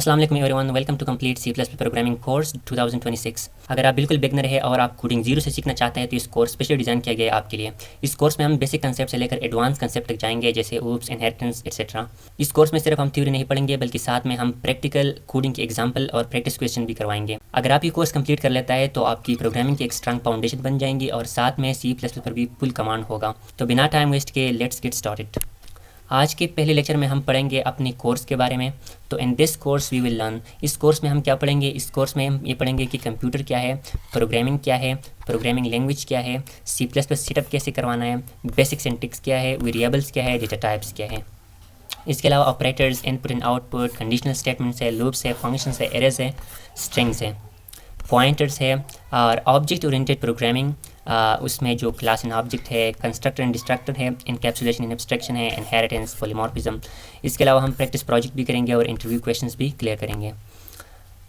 अस्सलाम वालेकुम everyone, welcome to complete C plus programming course 2026। अगर आप बिल्कुल बिगनर है और आप कोडिंग जीरो से सीखना चाहते हैं तो इस कोर्स स्पेशली डिज़ाइन किया गया है आपके लिए। इस कोर्स में हम बेसिक कंसेप्ट से लेकर एडवांस कंसेप्ट तक जाएंगे, जैसे ऊप्स, इनहेरिटेंस एक्सेट्रा। इस कोर्स में सिर्फ हम थ्योरी नहीं पढ़ेंगे बल्कि साथ में हम प्रैक्टिकल कोडिंग के एग्जाम्पल और प्रैक्टिस क्वेश्चन भी करवाएंगे। अगर आप ये कोर्स कंप्लीट कर लेता है तो आपकी प्रोग्रामिंग की एक स्ट्रांग फाउंडेशन बन जाएंगी और साथ में सी प्लस प्लस पर भी फुल कमांड होगा। तो बिना टाइम वेस्ट के लेट्स गेट स्टार्टेड। आज के पहले लेक्चर में हम पढ़ेंगे अपने कोर्स के बारे में। तो in this course we will learn, इस कोर्स में हम क्या पढ़ेंगे, इस कोर्स में हम ये पढ़ेंगे कि कंप्यूटर क्या है, प्रोग्रामिंग क्या है, प्रोग्रामिंग लैंग्वेज क्या है, सी प्लस प्लस सेटअप कैसे करवाना है, बेसिक सिंटैक्स क्या है, वेरिएबल्स क्या है, डेटा टाइप्स क्या है। इसके अलावा operators, input and output, conditional statements है, लूप्स है, फंक्शंस है, एरर्स है, स्ट्रिंग्स है, पॉइंटर्स है और ऑब्जेक्ट ओरिएंटेड प्रोग्रामिंग। उसमें जो क्लास एंड ऑब्जेक्ट है, कंस्ट्रक्टर एंड डिस्ट्रक्टर है, इनकैप्सुलेशन एंड एब्स्ट्रैक्शन है, इनहेरिटेंस, पॉलीमॉर्फिज्म। इसके अलावा हम प्रैक्टिस प्रोजेक्ट भी करेंगे और इंटरव्यू क्वेश्चंस भी क्लियर करेंगे।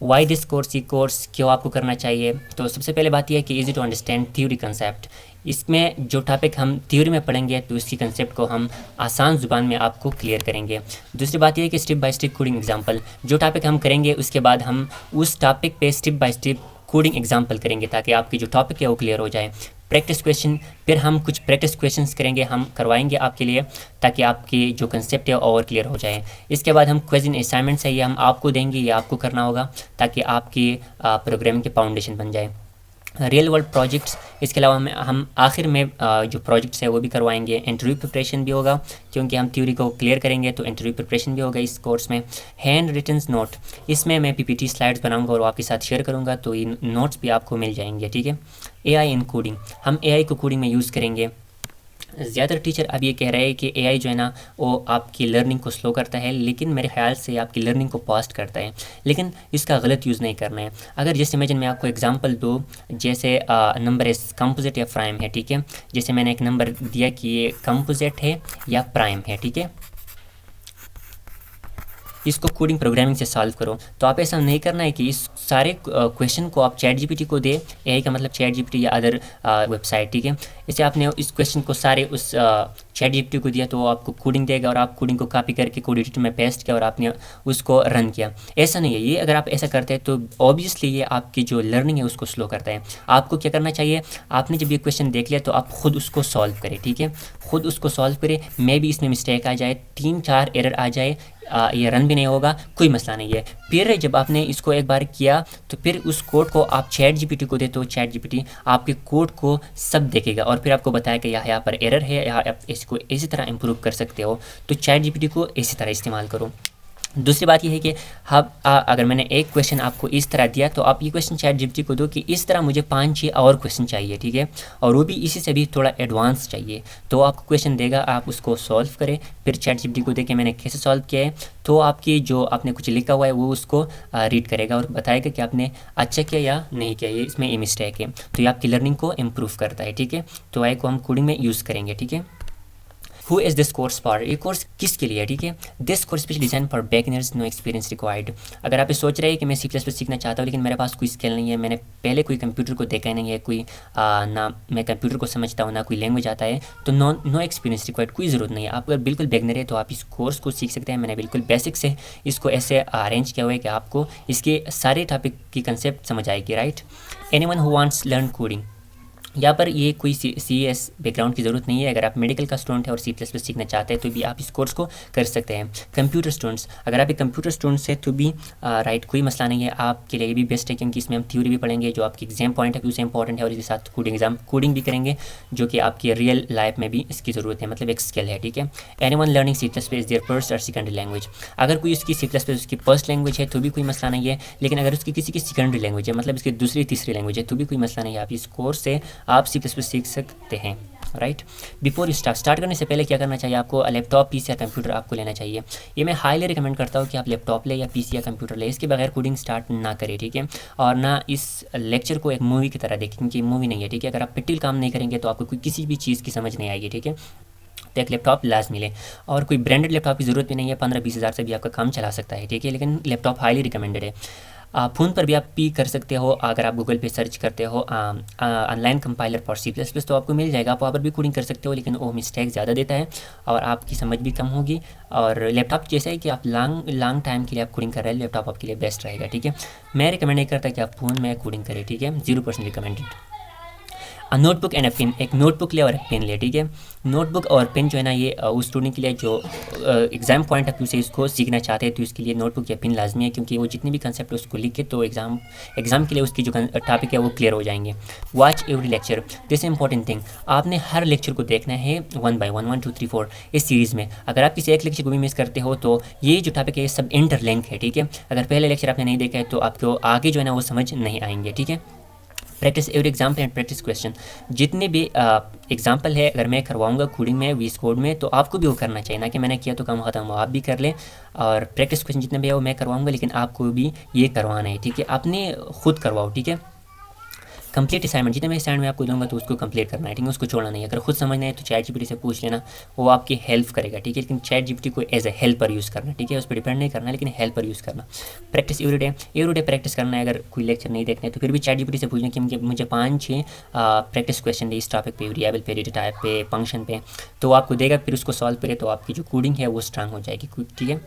वाई दिस कोर्स, ये कोर्स क्यों आपको करना चाहिए? तो सबसे पहले बात यह है कि easy to understand theory concept. इसमें जो टॉपिक हम थ्योरी में पढ़ेंगे तो इसकी कंसेप्ट को हम आसान ज़ुबान में आपको क्लियर करेंगे। दूसरी बात यह है कि step by step coding example, जो टॉपिक हम करेंगे उसके बाद हम उस टॉपिक पे step by step coding example करेंगे ताकि आपकी जो टॉपिक है वो क्लियर हो जाए। प्रैक्टिस क्वेश्चन, फिर हम कुछ प्रैक्टिस क्वेश्चंस करेंगे, हम करवाएंगे आपके लिए ताकि आपकी जो कंसेप्ट है और क्लियर हो जाए। इसके बाद हम क्वेश्चन असाइनमेंट्स है, ये हम आपको देंगे, ये आपको करना होगा ताकि आपकी प्रोग्रामिंग की फाउंडेशन बन जाए। रियल वर्ल्ड प्रोजेक्ट्स, इसके अलावा हम आखिर में जो प्रोजेक्ट्स है वो भी करवाएंगे। इंटरव्यू प्रिपरेशन भी होगा क्योंकि हम थ्योरी को क्लियर करेंगे तो इंटरव्यू प्रिपरेशन भी होगा इस कोर्स में। हैंड रिटन नोट, इसमें मैं पीपीटी स्लाइड्स बनाऊंगा और वो आपके साथ शेयर करूंगा, तो ये नोट्स भी आपको मिल जाएंगे, ठीक है। एआई इन कोडिंग, हम एआई को कोडिंग में यूज़ करेंगे। ज़्यादातर टीचर अब ये कह रहे हैं कि एआई जो है ना वो आपकी लर्निंग को स्लो करता है, लेकिन मेरे ख्याल से आपकी लर्निंग को फास्ट करता है, लेकिन इसका गलत यूज़ नहीं करना है। अगर जैसे इमेजिन मैं आपको एग्जांपल दूँ, जैसे नंबर है कंपोजिट या प्राइम है, ठीक है। जैसे मैंने एक नंबर दिया कि ये कंपोजिट है या प्राइम है, ठीक है। इसको कोडिंग प्रोग्रामिंग से सॉल्व करो, तो आप ऐसा नहीं करना है कि इस सारे क्वेश्चन को आप चैट जीपीटी को दे। एआई का मतलब चैट जीपीटी या अदर वेबसाइट, ठीक है। इसे आपने इस क्वेश्चन को सारे उस चैट जीपीटी को दिया तो वो आपको कोडिंग देगा और आप कोडिंग को कॉपी करके कोड एडिटर में पेस्ट किया और आपने उसको रन किया। ऐसा नहीं है, ये अगर आप ऐसा करते हैं तो ऑब्वियसली ये आपकी जो लर्निंग है उसको स्लो करता है। आपको क्या करना चाहिए, आपने जब ये क्वेश्चन देख लिया तो आप खुद उसको सॉल्व करें, ठीक है। खुद उसको सॉल्व करें, मे भी इसमें मिस्टेक आ जाए, 3-4 एरर आ जाए, ये रन भी नहीं होगा, कोई मसला नहीं है। फिर जब आपने इसको एक बार किया तो फिर उस कोड को आप चैट जीपीटी को दे तो चैट जीपीटी आपके कोड को सब देखेगा और फिर आपको बताएगा यहाँ पर एरर है, यहाँ आप इसको इसी तरह इम्प्रूव कर सकते हो। तो चैट जीपीटी को इसी तरह इस्तेमाल करो। दूसरी बात यह है कि अगर मैंने एक क्वेश्चन आपको इस तरह दिया तो आप ये क्वेश्चन चैट जीपीटी को दो कि इस तरह मुझे 5-6 और क्वेश्चन चाहिए, ठीक है, और वो भी इसी से भी थोड़ा एडवांस चाहिए। तो आपको क्वेश्चन देगा, आप उसको सॉल्व करें, फिर चैट जीपीटी को दे के मैंने कैसे सॉल्व किया है, तो आपकी जो आपने कुछ लिखा हुआ है वो उसको रीड करेगा और बताएगा कि आपने अच्छा किया या नहीं किया, ये इसमें ये मिस्टेक है। तो ये आपकी लर्निंग को इम्प्रूव करता है, ठीक है। तो आई को हम कोडिंग में यूज़ करेंगे, ठीक है। Who is this course for, ये कोर्स किसके लिए है, ठीक है। This course specially design for beginners, no experience required. अगर आप ये सोच रहे हैं कि मैं सी प्लस प्लस सीखना चाहता हूँ लेकिन मेरे पास कोई स्किल नहीं है, मैंने पहले कोई कंप्यूटर को देखा नहीं है, कोई ना मैं कंप्यूटर को समझता हूँ ना कोई लैंग्वेज आता है, तो नो एक्सपीरियंस रिक्वायर्ड, कोई ज़रूरत नहीं है। आप अगर बिल्कुल बिगिनर है तो आप इस कोर्स को सीख सकते हैं। मैंने बिल्कुल बेसिक से इसको ऐसे अरेंज किया हुआ है कि आपको इसके सारे टॉपिक की कंसेप्ट समझ आएगी, right. Anyone who wants learn coding, यहाँ पर ये कोई सी एस बैकग्राउंड की ज़रूरत नहीं है। अगर आप मेडिकल का स्टूडेंट है और सी प्लस प्लस सीखना चाहते हैं तो भी आप इस कोर्स को कर सकते हैं। कंप्यूटर स्टूडेंट्स, अगर आप एक कंप्यूटर स्टूडेंट्स है तो भी राइट, कोई मसला नहीं है, आपके लिए भी बेस्ट है क्योंकि इसमें हम थ्योरी भी पढ़ेंगे जो आपकी एग्जाम पॉइंट है उससे इंपॉर्टेंट है, और इसके साथ कोडिंग भी करेंगे जो कि आपकी रियल लाइफ में भी इसकी ज़रूरत है, मतलब एक स्किल है, ठीक है। Anyone learning C plus plus their first और सेकेंडरी लैंग्वेज, अगर कोई उसकी सी प्लस प्लस उसकी फर्स्ट लैंग्वेज है तो भी कोई मसला नहीं है, लेकिन अगर उसकी किसी की सेकेंडरी लैंग्वेज है, मतलब इसकी दूसरी तीसरी लैंग्वेज है, तो भी कोई मसला नहीं है। आप इस कोर्स से आप सी प्लस प्लस सकते हैं, राइट। बिफोर यू स्टार्ट करने से पहले क्या करना चाहिए आपको, लैपटॉप, पीसी या कंप्यूटर आपको लेना चाहिए। ये मैं हाईली रिकमेंड करता हूँ कि आप लैपटॉप ले या पीसी या कंप्यूटर ले, इसके बगैर कोडिंग स्टार्ट ना करें, ठीक है। और ना इस लेक्चर को एक मूवी की तरह देखें क्योंकि मूवी नहीं है, ठीक है। अगर आप प्रैक्टिकल काम नहीं करेंगे तो आपको कोई किसी भी चीज़ की समझ नहीं आएगी, ठीक है। तो एक लैपटॉप लाजमी ले, और कोई ब्रांडेड लैपटॉप की ज़रूरत भी नहीं है, 15-20 हज़ार से भी आपका काम चला सकता है, ठीक है, लेकिन लैपटॉप हाईली रिकमेंडेड है। फ़ोन पर भी आप पी कर सकते हो। अगर आप गूगल पे सर्च करते हो ऑनलाइन कंपाइलर फॉर C++, तो आपको मिल जाएगा। आप वहाँ पर भी कोडिंग कर सकते हो, लेकिन वो मिस्टेक ज़्यादा देता है और आपकी समझ भी कम होगी। और लैपटॉप जैसा है कि आप लॉन्ग टाइम के लिए आप कोडिंग कर रहे हैं, लैपटॉप आपके लिए बेस्ट रहेगा, ठीक है। मैं रिकमेंड नहीं करता कि आप फ़ोन में कोडिंग करें, ठीक है। 0% recommended. Notebook and a pen, एक नोटबुक ले और एक पेन ले, ठीक है। नोटबुक और पेन जो है ना, ये उस स्टूडेंट के लिए जो एग्ज़ाम पॉइंट ऑफ व्यू से इसको सीखना चाहते हैं, तो इसके लिए नोटबुक या पेन लाजमी है, क्योंकि वो जितने भी कंसेप्ट उसको लिख के तो एग्ज़ाम के लिए उसकी जो टॉपिक है वो क्लियर हो जाएंगे। Watch every lecture, this important thing, आपने हर लेक्चर को देखना है 1 by 1, 1 2 3 4 इस सीरीज़ में। अगर आप किसी एक लेक्चर को भी मिस करते हो तो ये जो टॉपिक है ये सब इंटरलिंक है, ठीक है। अगर पहले लेक्चर आपने नहीं देखा है तो आपको आगे जो है ना वो समझ नहीं आएंगे, ठीक है। Practice every example and practice question, जितने भी एग्जाम्पल है अगर मैं करवाऊंगा कोडिंग में VS कोड में, तो आपको भी वो करना चाहिए, ना कि मैंने किया तो काम ख़त्म हो, आप भी कर लें। और प्रैक्टिस क्वेश्चन जितने भी है वो मैं करवाऊंगा, लेकिन आपको भी ये करवाना है, ठीक है। आपने खुद करवाओ, ठीक है। कंप्लीट असाइनमेंट, जितने मैं असाइनमेंट आपको दूंगा तो उसको कंप्लीट करना है, ठीक है। उसको छोड़ना नहीं है। अगर खुद समझना है तो ChatGPT से पूछ लेना, वो आपकी हेल्प करेगा, ठीक है। लेकिन ChatGPT को एज ए हेल्पर यूज़ करना, ठीक है। उस पर डिपेंड नहीं करना, लेकिन हेल्पर यूज़ करना। प्रैक्टिस एवरीडे प्रैक्टिस करना है। अगर कोई लेक्चर नहीं देखना है तो फिर भी ChatGPT से पूछना कि मुझे 5-6 प्रैक्टिस क्वेश्चन दे इस टॉपिक पे, वेरिएबल पे, डेटा टाइप पे, फंक्शन पे, तो वो आपको देगा। फिर उसको सॉल्व करे तो आपकी जो कोडिंग है वो स्ट्रांग हो जाएगी, ठीक है।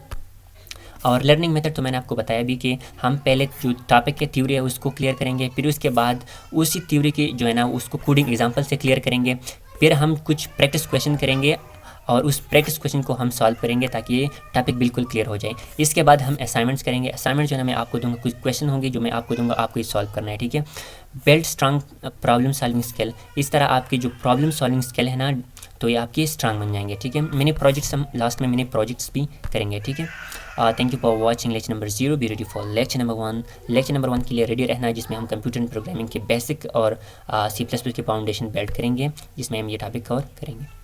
और लर्निंग मेथड तो मैंने आपको बताया भी कि हम पहले जो टॉपिक की थ्योरी है उसको क्लियर करेंगे, फिर उसके बाद उसी थ्योरी की जो है ना उसको कोडिंग एग्जांपल से क्लियर करेंगे। फिर हम कुछ प्रैक्टिस क्वेश्चन करेंगे और उस प्रैक्टिस क्वेश्चन को हम सॉल्व करेंगे ताकि ये टॉपिक बिल्कुल क्लियर हो जाए। इसके बाद हम असाइनमेंट्स करेंगे। असाइनमेंट जो है ना मैं आपको दूंगा, कुछ क्वेश्चन होंगे जो मैं आपको दूंगा, आपको ये सॉल्व करना है, ठीक है। Build strong problem solving skill, इस तरह आपकी जो प्रॉब्लम सॉल्विंग स्किल है ना तो ये आपकी स्ट्रांग बन जाएंगे, ठीक है। मिनी प्रोजेक्ट्स, हम लास्ट में मिनी प्रोजेक्ट्स भी करेंगे, ठीक है। Thank you for watching lecture number 0। Be ready for lecture number 1। Lecture number 1 के लिए रेडी रहना है, जिसमें हम कंप्यूटर एंड प्रोग्रामिंग के बेसिक और C++ के फाउंडेशन बिल्ड करेंगे, जिसमें हम ये टॉपिक कवर करेंगे।